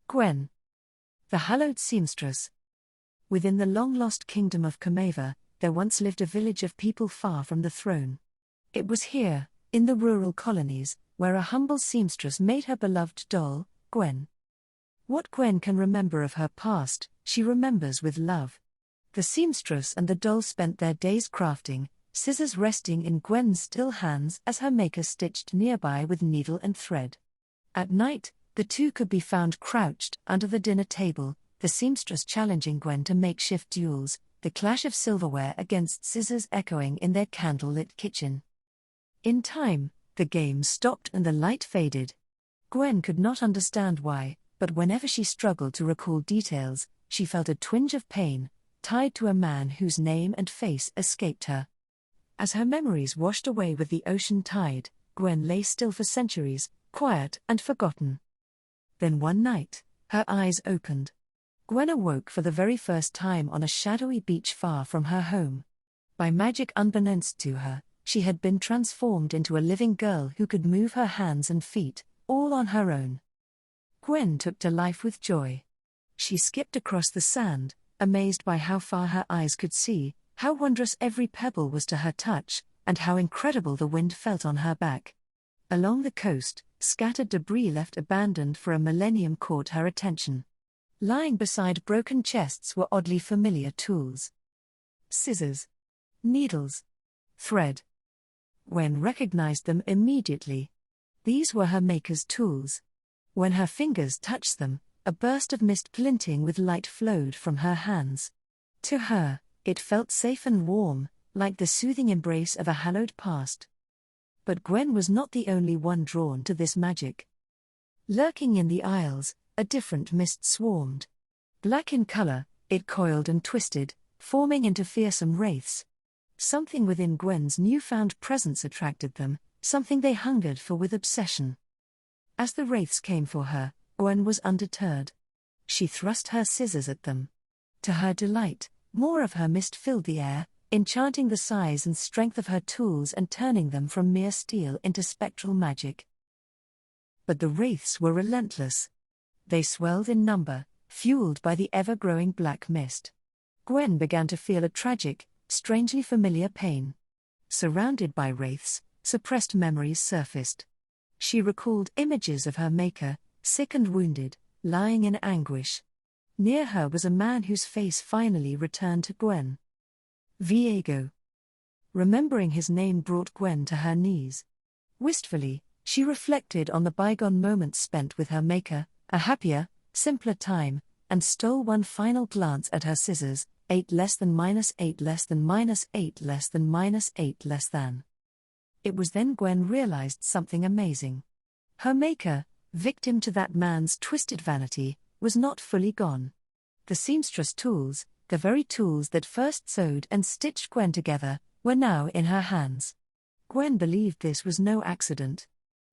Gwen, the hallowed seamstress. Within the long-lost kingdom of Comeva, there once lived a village of people far from the throne. It was here, in the rural colonies, where a humble seamstress made her beloved doll, Gwen. What Gwen can remember of her past, she remembers with love. The seamstress and the doll spent their days crafting, scissors resting in Gwen's still hands as her maker stitched nearby with needle and thread. At night, the two could be found crouched under the dinner table, the seamstress challenging Gwen to makeshift duels, the clash of silverware against scissors echoing in their candlelit kitchen. In time, the game stopped and the light faded. Gwen could not understand why, but whenever she struggled to recall details, she felt a twinge of pain, tied to a man whose name and face escaped her. As her memories washed away with the ocean tide, Gwen lay still for centuries, quiet and forgotten. Then one night, her eyes opened. Gwen awoke for the very first time on a shadowy beach far from her home. By magic unbeknownst to her, she had been transformed into a living girl who could move her hands and feet, all on her own. Gwen took to life with joy. She skipped across the sand, amazed by how far her eyes could see, how wondrous every pebble was to her touch, and how incredible the wind felt on her back. Along the coast, scattered debris left abandoned for a millennium caught her attention. Lying beside broken chests were oddly familiar tools. Scissors, needles, thread. Gwen recognized them immediately. These were her maker's tools. When her fingers touched them, a burst of mist glinting with light flowed from her hands. To her, it felt safe and warm, like the soothing embrace of a hallowed past. But Gwen was not the only one drawn to this magic. Lurking in the aisles, a different mist swarmed. Black in color, it coiled and twisted, forming into fearsome wraiths. Something within Gwen's newfound presence attracted them, something they hungered for with obsession. As the wraiths came for her, Gwen was undeterred. She thrust her scissors at them. To her delight, more of her mist filled the air, enchanting the size and strength of her tools and turning them from mere steel into spectral magic. But the wraiths were relentless. They swelled in number, fueled by the ever-growing black mist. Gwen began to feel a tragic, strangely familiar pain. Surrounded by wraiths, suppressed memories surfaced. She recalled images of her maker, sick and wounded, lying in anguish. Near her was a man whose face finally returned to Gwen. Viego. Remembering his name brought Gwen to her knees. Wistfully, she reflected on the bygone moments spent with her maker, a happier, simpler time, and stole one final glance at her scissors, 8 less than -8 less than -8 less than -8 less than. It was then Gwen realized something amazing. Her maker, victim to that man's twisted vanity, was not fully gone. The seamstress tools, the very tools that first sewed and stitched Gwen together, were now in her hands. Gwen believed this was no accident.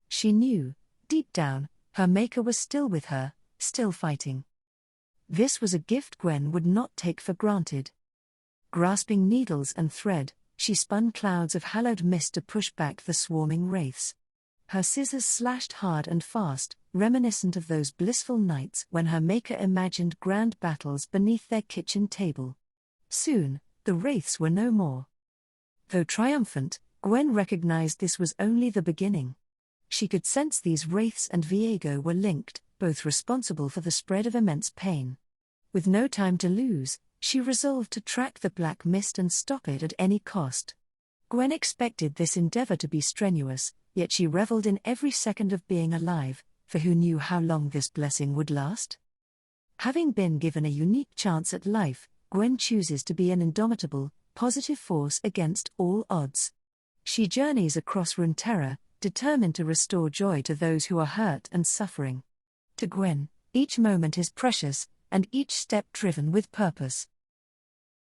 She knew, deep down, her maker was still with her, still fighting. This was a gift Gwen would not take for granted. Grasping needles and thread, she spun clouds of hallowed mist to push back the swarming wraiths. Her scissors slashed hard and fast, reminiscent of those blissful nights when her maker imagined grand battles beneath their kitchen table. Soon, the wraiths were no more. Though triumphant, Gwen recognized this was only the beginning. She could sense these wraiths and Viego were linked, both responsible for the spread of immense pain. With no time to lose, she resolved to track the black mist and stop it at any cost. Gwen expected this endeavor to be strenuous, yet she reveled in every second of being alive, for who knew how long this blessing would last? Having been given a unique chance at life, Gwen chooses to be an indomitable, positive force against all odds. She journeys across Runeterra, determined to restore joy to those who are hurt and suffering. To Gwen, each moment is precious, and each step driven with purpose.